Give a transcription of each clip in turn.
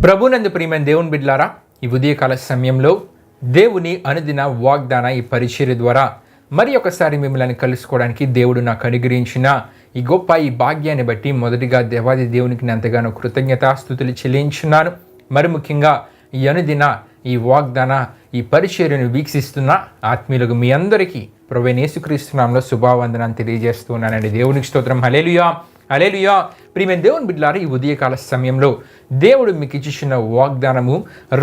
ప్రభునందు ప్రియమైన దేవుని బిడ్డలారా, ఈ ఉదయకాల సమయంలో దేవుని అనుదిన వాగ్దాన ఈ పరిచర్య ద్వారా మరి ఒకసారి మిమ్మల్ని కలుసుకోవడానికి దేవుడు నాకు అనుగ్రహించిన ఈ గొప్ప ఈ భాగ్యాన్ని బట్టి మొదటిగా దేవాది దేవునికి నేను ఎంతగానో కృతజ్ఞతాస్తుతులు చెల్లించున్నాను. మరి ముఖ్యంగా ఈ అనుదిన ఈ వాగ్దాన ఈ పరిచర్యను వీక్షిస్తున్న ఆత్మీయులకు మీ అందరికీ ప్రభువైన యేసుక్రీస్తు నామములో శుభావందనాన్ని తెలియజేస్తున్నానండి. దేవునికి స్తోత్రం. హల్లెలూయా, హల్లెలూయా. ప్రియమైన దేవుని బిడ్డలారా, ఈ ఉదయకాల సమయంలో దేవుడు మీకు ఇచ్చిన వాగ్దానము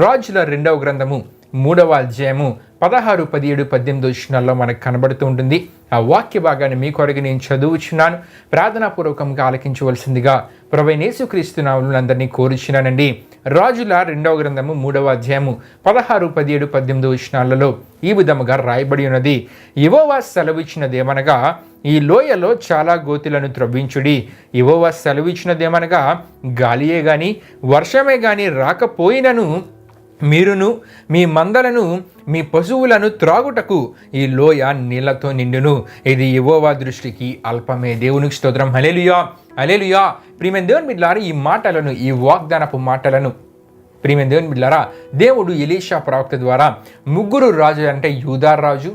రాజుల 2వ గ్రంథము 3వ అధ్యాయము 16, 17, 18 వచనాల్లో మనకు కనబడుతూ ఉంటుంది. ఆ వాక్య భాగాన్ని మీ కొరకు నేను చదువుచున్నాను. ప్రార్థనాపూర్వకంగా ఆలకించవలసిందిగా ప్రభువైన యేసుక్రీస్తు నామములో అందరినీ కోరుచున్నానండి. రాజుల 2వ గ్రంథము 3వ అధ్యాయము 16, 17, 18 వచనాలలో ఈ విధముగా రాయబడి ఉన్నది. యెహోవా సెలవిచ్చినదేమనగా, ఈ లోయలో చాలా గోతులను త్రవ్వించుడి. యెహోవా సెలవిచ్చినదేమనగా, గాలియే గాని వర్షమే గాని రాకపోయినను మీరును మీ మందలను మీ పశువులను త్రాగుటకు ఈ లోయ నీళ్లతో నిండును. ఇది యెహోవా దృష్టికి అల్పమే. దేవునికి స్తోత్రం. హల్లెలూయా, హల్లెలూయా. ప్రియమైన దేవుని బిడ్డలారా, ఈ మాటలను, ఈ వాగ్దానపు మాటలను ప్రియమైన దేవుని బిడ్డలారా, దేవుడు ఎలీషా ప్రవక్త ద్వారా 3 రాజు అంటే యూదా రాజు,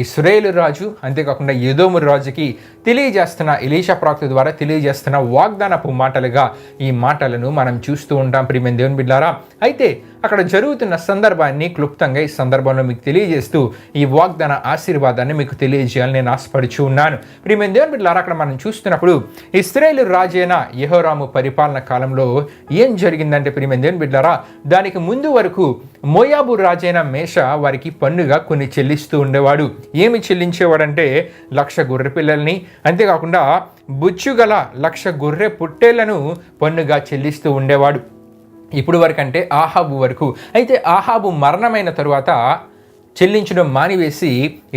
ఇశ్రాయేలు రాజు, అంతేకాకుండా ఎదోము రాజుకి తెలియజేస్తున్న ఎలీషా ప్రవక్త ద్వారా తెలియజేస్తున్న వాగ్దానపు మాటలుగా ఈ మాటలను మనం చూస్తూ ఉంటాం. ప్రియమైన దేవుని బిడ్డలారా, అయితే అక్కడ జరుగుతున్న సందర్భాన్ని క్లుప్తంగా ఈ సందర్భంలో మీకు తెలియజేస్తూ ఈ వాగ్దాన ఆశీర్వాదాన్ని మీకు తెలియజేయాలని నేను ఆశపడుచు ఉన్నాను. ప్రియమైన దేవుని బిడ్డలారా, అక్కడ మనం చూస్తున్నప్పుడు ఇశ్రాయేలు రాజైన యెహోరాము పరిపాలన కాలంలో ఏం జరిగిందంటే ప్రియమైన దేవుని బిడ్డలారా, దానికి ముందు వరకు మోయాబు రాజైన మేష వారికి పన్నుగా కొన్ని చెల్లిస్తూ ఉండేవాడు. ఏమి చెల్లించేవాడంటే 1,00,000 గొర్రె పిల్లల్ని, అంతేకాకుండా బుచ్చుగల 1,00,000 గొర్రె పుట్టేళ్లను పన్నుగా చెల్లిస్తూ ఉండేవాడు. ఇప్పుడు వరకు అంటే ఆహాబు వరకు. అయితే ఆహాబు మరణమైన తరువాత చెల్లించడం మానివేసి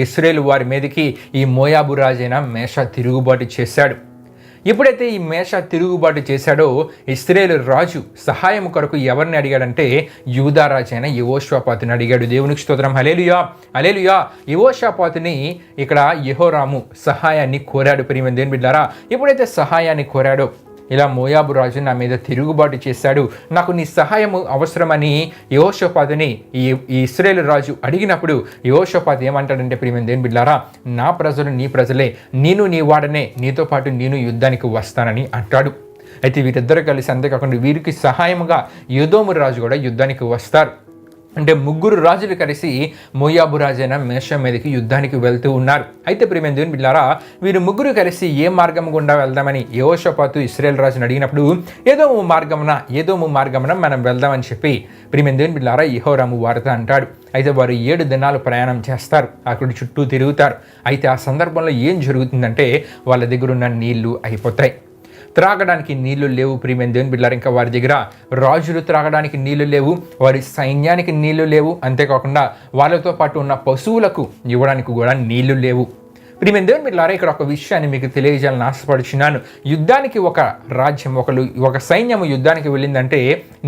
ఇశ్రాయేలు వారి మీదకి ఈ మోయాబు రాజైన మేష తిరుగుబాటు చేశాడు. ఎప్పుడైతే ఈ మేష తిరుగుబాటు చేశాడో ఇశ్రాయేలు రాజు సహాయం కొరకు ఎవరిని అడిగాడంటే యూదా రాజైన యెహోషాపాతుని అడిగాడు. దేవునికి స్తోత్రం. హల్లెలూయా, హల్లెలూయా. యెహోషాపాతుని ఇక్కడ యెహోరాము సహాయాన్ని కోరాడు. ప్రియమైన దేవుని బిడ్డలారా, ఎప్పుడైతే సహాయాన్ని కోరాడో, ఇలా మోయాబు రాజు నా మీద తిరుగుబాటు చేశాడు, నాకు నీ సహాయము అవసరమని యెహోషాపాతుని ఈ ఇశ్రాయేలు రాజు అడిగినప్పుడు యెహోషాపాతు ఏమంటాడంటే ప్రియమైన దేవుని బిడ్డలారా, నా ప్రజలు నీ ప్రజలే, నేను నీ వాడనే, నీతో పాటు నేను యుద్ధానికి వస్తానని అంటాడు. అయితే వీరిద్దరూ కలిసి, అంతేకాకుండా వీరికి సహాయముగా ఎదోము రాజు కూడా యుద్ధానికి వస్తారు. అంటే 3 రాజులు కలిసి మోయాబు రాజైన మేష మీదకి యుద్ధానికి వెళ్తూ ఉన్నారు. అయితే ప్రియమైన దేవుని బిడ్డలారా, వీరు 3 కలిసి ఏ మార్గం గుండా వెళ్దామని యెహోషాపాతు ఇశ్రాయేలు రాజును అడిగినప్పుడు ఏదోము మార్గమున మనం వెళ్దామని చెప్పి ప్రియమైన దేవుని బిడ్డలారా యెహోరాము వారితో అంటాడు. అయితే వారు 7 దినాలు ప్రయాణం చేస్తారు, అక్కడ చుట్టూ తిరుగుతారు. అయితే ఆ సందర్భంలో ఏం జరుగుతుందంటే వాళ్ళ దగ్గర ఉన్న నీళ్లు అయిపోతాయి, త్రాగడానికి నీళ్లు లేవు. ప్రియమైన దేవుని బిడ్డలారా, ఇంకా వారి దగ్గర రాజులు త్రాగడానికి నీళ్లు లేవు, వారి సైన్యానికి నీళ్లు లేవు, అంతేకాకుండా వాళ్ళతో పాటు ఉన్న పశువులకు ఇవ్వడానికి కూడా నీళ్లు లేవు. ప్రియమైన దేవుని బిడ్డలారా, ఇక్కడ ఒక విషయాన్ని మీకు తెలియజేయాలని ఆశపడుచున్నాను. యుద్ధానికి ఒక రాజ్యం, ఒక సైన్యము యుద్ధానికి వెళ్ళిందంటే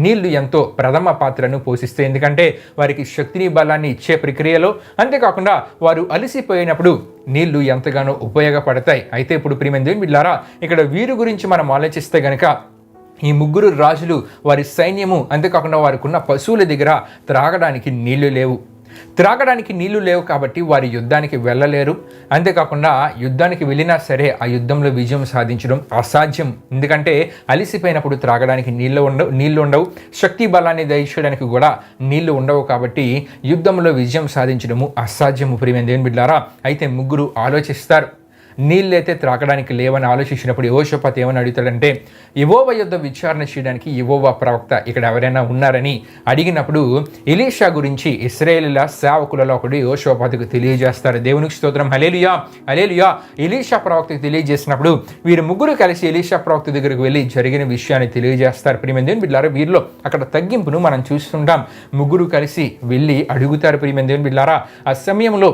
నీళ్లు ఎంతో ప్రథమ పాత్రను పోషిస్తాయి. ఎందుకంటే వారికి శక్తిని, బలాన్ని ఇచ్చే ప్రక్రియలో, అంతేకాకుండా వారు అలసిపోయినప్పుడు నీళ్లు ఎంతగానో ఉపయోగపడతాయి. అయితే ఇప్పుడు ప్రియమైన దేవుని బిడ్డలారా, ఇక్కడ వీరి గురించి మనం ఆలోచిస్తే గనక ఈ 3 రాజులు, వారి సైన్యము, అంతేకాకుండా వారికి ఉన్న పశువుల దగ్గర త్రాగడానికి నీళ్లు లేవు కాబట్టి వారి యుద్ధానికి వెళ్ళలేరు. అంతేకాకుండా యుద్ధానికి వెళ్ళినా సరే ఆ యుద్ధంలో విజయం సాధించడం అసాధ్యం. ఎందుకంటే అలిసిపోయినప్పుడు త్రాగడానికి నీళ్లు ఉండవు, శక్తి బలాన్ని దయచేయడానికి కూడా నీళ్లు ఉండవు. కాబట్టి యుద్ధంలో విజయం సాధించడము అసాధ్యము. ప్రియమైన దేవుని బిడ్డలారా, అయితే 3 ఆలోచిస్తారు. నీళ్ళైతే త్రాగడానికి లేవని ఆలోచించినప్పుడు యెహోషాపాతు ఏమని అడుగుతాడంటే, యెహోవా యొద్ద విచారణ చేయడానికి యెహోవా ప్రవక్త ఇక్కడ ఎవరైనా ఉన్నారని అడిగినప్పుడు ఎలీషా గురించి ఇశ్రాయేలీల సేవకులలో ఒకడు యెహోషాపాతుకు తెలియజేస్తారు. దేవునికి స్తోత్రం. హల్లెలూయా, హల్లెలూయా. ఎలీషా ప్రవక్తకు తెలియజేసినప్పుడు వీరు 3 కలిసి ఎలీషా ప్రవక్త దగ్గరకు వెళ్ళి జరిగిన విషయాన్ని తెలియజేస్తారు. ప్రియమైన దేవుని బిడ్డలారా, వీరిలో అక్కడ తగ్గింపును మనం చూస్తుంటాం. 3 కలిసి వెళ్ళి అడుగుతారు. ప్రియమైన దేవుని బిడ్డలారా, ఆ సమయంలో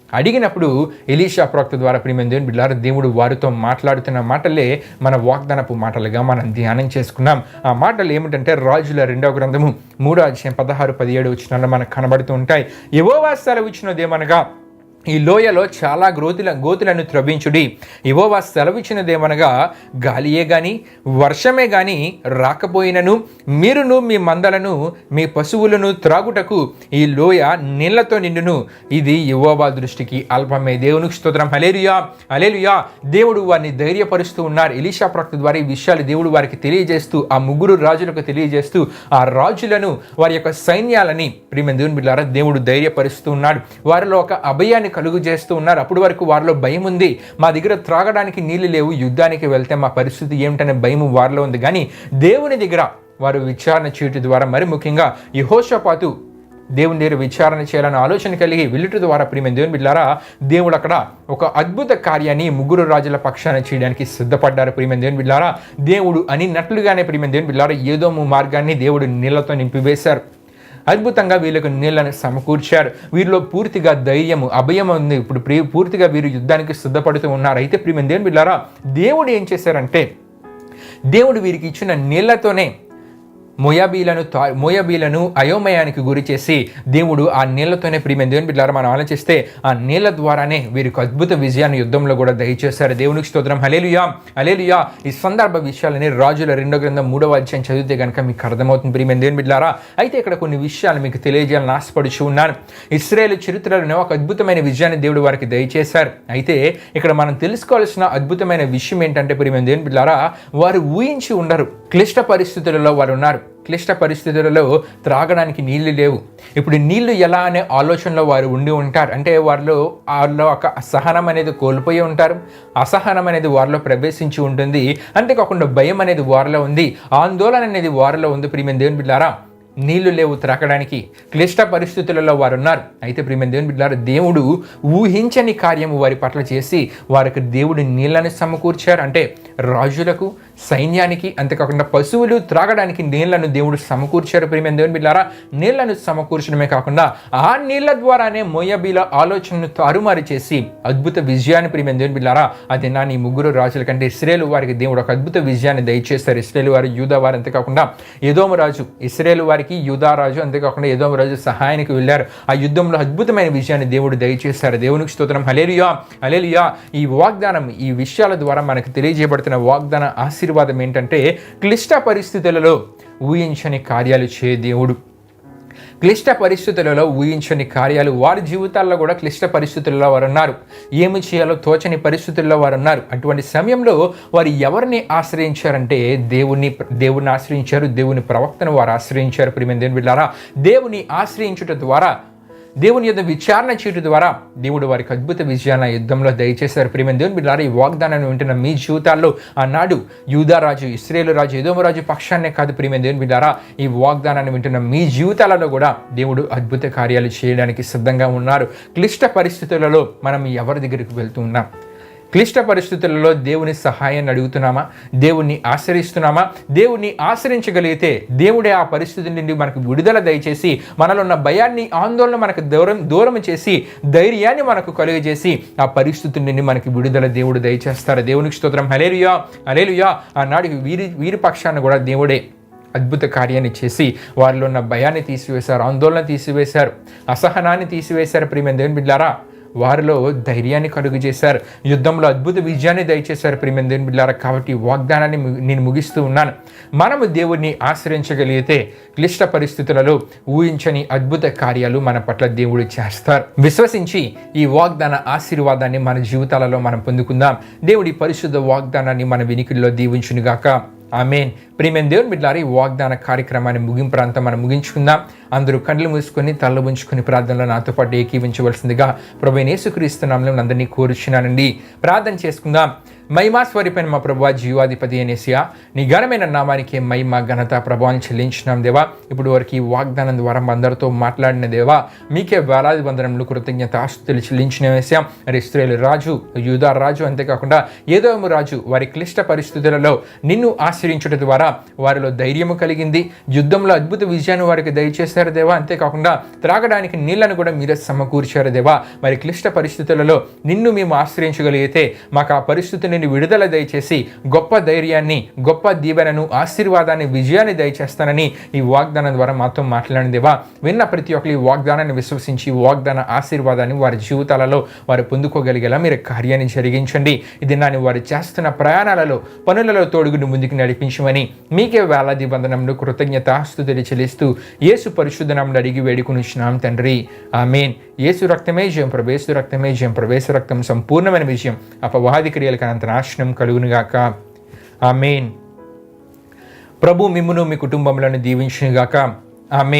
అడిగినప్పుడు ఎలీషా ప్రవక్త ద్వారా ప్రియమైన దేవుని బిడ్డలారా, దేవుడు వారితో మాట్లాడుతున్న మాటలే మన వాగ్దానపు మాటలుగా మనం ధ్యానం చేసుకున్నాం. ఆ మాటలు ఏమిటంటే రాజుల 2వ గ్రంథము 3వ అధ్యాయం 16, 17 వచనాల్లో మనకు కనబడుతూ ఉంటాయి. యెహోవా సెలవిచ్చినదేమనగా, ఈ లోయలో చాలా గోతులను త్రవ్వించుడి. యెహోవా సెలవిచ్చినదేమనగా, గాలియే గాని వర్షమే గాని రాకపోయినను మీరును మీ మందలను మీ పశువులను త్రాగుటకు ఈ లోయ నీళ్లతో నిండును. ఇది యెహోవా దృష్టికి అల్పమే. దేవునికి స్తోత్రం. హల్లెలూయా, హల్లెలూయా. దేవుడు వారిని ధైర్యపరుస్తూ ఉన్నారు. ఎలీషా ప్రవక్త ద్వారా ఈ విషయాలు దేవుడు వారికి తెలియజేస్తూ, ఆ ముగ్గురు రాజులకు తెలియజేస్తూ, ఆ రాజులను వారి యొక్క సైన్యాలని ప్రియమైన దేవుని బిడ్డలారా దేవుడు ధైర్యపరుస్తూ ఉన్నాడు. వారిలో ఒక అభయాన్ని కలుగు చేస్తూ ఉన్నారు. అప్పటి వరకు వారిలో భయం ఉంది. మా దగ్గర త్రాగడానికి నీళ్లు లేవు, యుద్ధానికి వెళ్తే మా పరిస్థితి ఏమిటనే భయం వారిలో ఉంది. కానీ దేవుని దగ్గర వారు విచారణ చేయటం ద్వారా, మరి ముఖ్యంగా యెహోషాపాతు దేవుని దగ్గర విచారణ చేయాలని ఆలోచన కలిగి వెళ్ళటం ద్వారా ప్రియమైన దేవుని బిడ్డలారా దేవుడు అక్కడ ఒక అద్భుత కార్యాన్ని ముగ్గురు రాజుల పక్షాన చేయడానికి సిద్ధపడ్డారు. ప్రియమైన దేవుని బిడ్డలారా దేవుడు అనినట్లుగానే ప్రియమైన దేవుని బిడ్డలారా ఏదోము మార్గాన్ని దేవుడు నీళ్లతో నింపివేశారు. అద్భుతంగా వీళ్ళకు నీళ్లను సమకూర్చారు. వీరిలో పూర్తిగా ధైర్యము, అభయం ఉంది. ఇప్పుడు పూర్తిగా వీరు యుద్ధానికి సిద్ధపడుతూ ఉన్నారు. అయితే ప్రియమైన దేవుని బిడ్డలారా దేవుడు ఏం చేశారంటే, దేవుడు వీరికి ఇచ్చిన నీళ్లతోనే మోయాబీలను అయోమయానికి గురి చేసి దేవుడు ఆ నీళ్లతోనే ప్రియమైన దేవుని బిడ్డలారా మనం ఆలోచిస్తే ఆ నీళ్ల ద్వారానే వీరికి అద్భుత విజయాన్ని యుద్ధంలో కూడా దయచేశారు. దేవునికి స్తోత్రం. హల్లెలూయా, హల్లెలూయా. ఈ సందర్భ విషయాలని రాజుల 2వ గ్రంథం 3వ అధ్యాయం చదివితే కనుక మీకు అర్థమవుతుంది ప్రియమైన దేవుని బిడ్డలారా. అయితే ఇక్కడ కొన్ని విషయాలు మీకు తెలియజేయాలని ఆశపడుచు ఉన్నాను. ఇశ్రాయేలు చరిత్రలోనే ఒక అద్భుతమైన విజయాన్ని దేవుడు వారికి దయచేశారు. అయితే ఇక్కడ మనం తెలుసుకోవాల్సిన అద్భుతమైన విషయం ఏంటంటే ప్రియమైన దేవుని బిడ్డలారా వారు ఊహించి ఉండరు. క్లిష్ట పరిస్థితులలో వారు ఉన్నారు. క్లిష్ట పరిస్థితులలో త్రాగడానికి నీళ్లు లేవు. ఇప్పుడు నీళ్లు ఎలా అనే ఆలోచనలో వారు ఉండి ఉంటారు. అంటే వారిలో ఒక అసహనం అనేది కోల్పోయి ఉంటారు. అసహనం అనేది వారిలో ప్రవేశించి ఉంటుంది. అంతేకాకుండా భయం అనేది వారిలో ఉంది. ఆందోళన అనేది వారిలో ఉంది. ప్రియమైన దేవుని బిడ్డలారా నీళ్లు లేవు త్రాగడానికి, క్లిష్ట పరిస్థితులలో వారు ఉన్నారు. అయితే ప్రియమైన దేవుని బిడ్డలారా దేవుడు ఊహించని కార్యము వారి పట్ల చేసి వారికి దేవుడు నీళ్లను సమకూర్చారు. అంటే రాజులకు, సైన్యానికి, అంతేకాకుండా పశువులు త్రాగడానికి నీళ్లను దేవుడు సమకూర్చారు. ప్రియమైన దేవుని బిడ్డలారా నీళ్లను సమకూర్చడమే కాకుండా ఆ నీళ్ల ద్వారానే మోయాబీల ఆలోచనను తారుమారు చేసి అద్భుత విజయాన్ని ప్రియమైన దేవుని బిడ్డలారా అది ఈ ముగ్గురు రాజుల కంటే ఇశ్రాయేలు వారికి దేవుడు ఒక అద్భుత విజయాన్ని దయచేస్తారు. ఇశ్రాయేలు వారు, యూదా వారు, అంతేకాకుండా ఎదోము రాజు, ఇశ్రాయేలు వారికి యూదా రాజు, అంతేకాకుండా ఎదోము రాజు సహాయానికి వెళ్ళారు. ఆ యుద్ధంలో అద్భుతమైన విజయాన్ని దేవుడు దయచేశారు. దేవునికి స్తోత్రం. హల్లెలూయా, హల్లెలూయా. ఈ వాగ్దానం, ఈ విషయాల ద్వారా మనకు తెలియజేయబడుతున్న వాగ్దాన ఆశీర్వాదం ఏంటంటే క్లిష్ట పరిస్థితులలో ఊహించని కార్యాలు చేయ దేవుడు. క్లిష్ట పరిస్థితులలో ఊహించని కార్యాలు వారి జీవితాల్లో కూడా క్లిష్ట పరిస్థితుల్లో వారు ఉన్నారు. ఏమి చేయాలో తోచని పరిస్థితుల్లో వారు ఉన్నారు. అటువంటి సమయంలో వారు ఎవరిని ఆశ్రయించారంటే దేవుని ఆశ్రయించారు. దేవుని ప్రవక్తను వారు ఆశ్రయించారు. ప్రియమైన దేవుని బిడ్డలారా దేవుని ఆశ్రయించుట ద్వారా, దేవుని యొక్క విచారణ చేయడం ద్వారా దేవుడు వారికి అద్భుత విజయాన్ని యుద్ధంలో దయచేశారు. ప్రియమైన దేవుని బిడ్డలారా ఈ వాగ్దానాన్ని వింటున్న మీ జీవితాల్లో ఆనాడు యూదా రాజు, ఇశ్రాయేలు రాజు, ఎదోము రాజు పక్షాన్నే కాదు ప్రియమైన దేవుని బిడ్డలారా ఈ వాగ్దానాన్ని వింటున్న మీ జీవితాలలో కూడా దేవుడు అద్భుత కార్యాలు చేయడానికి సిద్ధంగా ఉన్నారు. క్లిష్ట పరిస్థితులలో మనం ఎవరి దగ్గరికి వెళ్తూ ఉన్నాం? క్లిష్ట పరిస్థితులలో దేవుని సహాయాన్ని అడుగుతున్నామా? దేవుణ్ణి ఆశ్రయిస్తున్నామా? దేవుణ్ణి ఆశ్రయించగలిగితే దేవుడే ఆ పరిస్థితి నుండి మనకు విడుదల దయచేసి మనలో ఉన్న భయాన్ని, ఆందోళన మనకు దూరం చేసి ధైర్యాన్ని మనకు కలుగజేసి ఆ పరిస్థితి నుండి మనకి విడుదల దేవుడు దయచేస్తారు. దేవునికి స్తోత్రం. హల్లెలూయా, హల్లెలూయా. ఆనాడు వీరి పక్షాన్ని కూడా దేవుడే అద్భుత కార్యాన్ని చేసి వారిలో ఉన్న భయాన్ని తీసివేశారు, ఆందోళన తీసివేశారు, అసహనాన్ని తీసివేశారు. ప్రియమైన దేవుని బిడ్డలారా వారిలో ధైర్యాన్ని కలుగు చేశారు. యుద్ధంలో అద్భుత విజయాన్ని దయచేశారు. ప్రియమైన దేవుని బిడ్డలారా కాబట్టి వాగ్దానాన్ని నేను ముగిస్తూ ఉన్నాను. మనము దేవుడిని ఆశ్రయించగలిగితే క్లిష్ట పరిస్థితులలో ఊహించని అద్భుత కార్యాలు మన పట్ల దేవుడు చేస్తారు. విశ్వసించి ఈ వాగ్దాన ఆశీర్వాదాన్ని మన జీవితాలలో మనం పొందుకుందాం. దేవుడి పరిశుద్ధ వాగ్దానాన్ని మన వినికిడిలో దీవించునుగాక. ఆమేన్. ప్రియమైన దేవుని బిడ్డలారా ఈ వాగ్దాన కార్యక్రమాన్ని ముగింపు ప్రాంతం మనం ముగించుకుందాం. అందరూ కళ్ళు మూసుకొని తల ఉంచుకొని ప్రార్థనలో నాతో పాటు ఏకీవించవలసిందిగా ప్రభువైన యేసుక్రీస్తు నామములో అందరినీ కోరుచున్నానండి. ప్రార్థన చేసుకుందాం. మహిమా స్వరూపైన మా ప్రభువా, జీవాధిపతి అనేసియా, నీ ఘనమైన నామానికి మహిమ, ఘనత, ప్రభావాన్ని చెల్లించినాం దేవా. ఇప్పుడు వరకు ఈ వాగ్దానం ద్వారా అందరితో మాట్లాడిన దేవా మీకే వేలాది వందనములు, కృతజ్ఞత, ఆస్తులు చెల్లించిన వేసాం. ఇశ్రాయేలు రాజు, యూదా రాజు, అంతేకాకుండా ఎదోము రాజు వారి క్లిష్ట పరిస్థితులలో నిన్ను ఆశ్రయించుట ద్వారా వారిలో ధైర్యము కలిగింది. యుద్ధంలో అద్భుత విజయాన్ని వారికి దయచేశారు దేవా. అంతేకాకుండా త్రాగడానికి నీళ్లను కూడా మీరే సమకూర్చారు దేవా. మరి క్లిష్ట పరిస్థితులలో నిన్ను మేము ఆశ్రయించగలిగితే మాకు ఆ పరిస్థితి నుండి విడుదల దయచేసి గొప్ప ధైర్యాన్ని, గొప్ప దీవెనను, ఆశీర్వాదాన్ని, విజయాన్ని దయచేస్తానని ఈ వాగ్దానం ద్వారా మాతో మాట్లాడిన దేవా. విన్న ప్రతి ఒక్కరు ఈ వాగ్దానాన్ని విశ్వసించి వాగ్దాన ఆశీర్వాదాన్ని వారి జీవితాలలో వారు పొందుకోగలిగేలా మీరు కార్యాన్ని జరిగించండి. ఇది నాని వారు చేస్తున్న ప్రయాణాలలో, పనులలో తోడుగుని ముందుకు నడిపించమని మీకే వేలాది వందనములు, కృతజ్ఞతాస్తుతులు చెల్లిస్తూ యేసు పరిశుద్ధ నామమున అడిగి వేడుకొనుచున్నాం తండ్రి. ఆమేన్. యేసు రక్తమే జయం, ప్రవేశ రక్తమే జయం, ప్రవేశ రక్తం సంపూర్ణమైన విజయం, అపవాది క్రియలకు అనంత నాశనం కలుగునుగాక. ఆమేన్. ప్రభు మిమ్మును మీ కుటుంబములను దీవించునుగాక. ఆమేన్.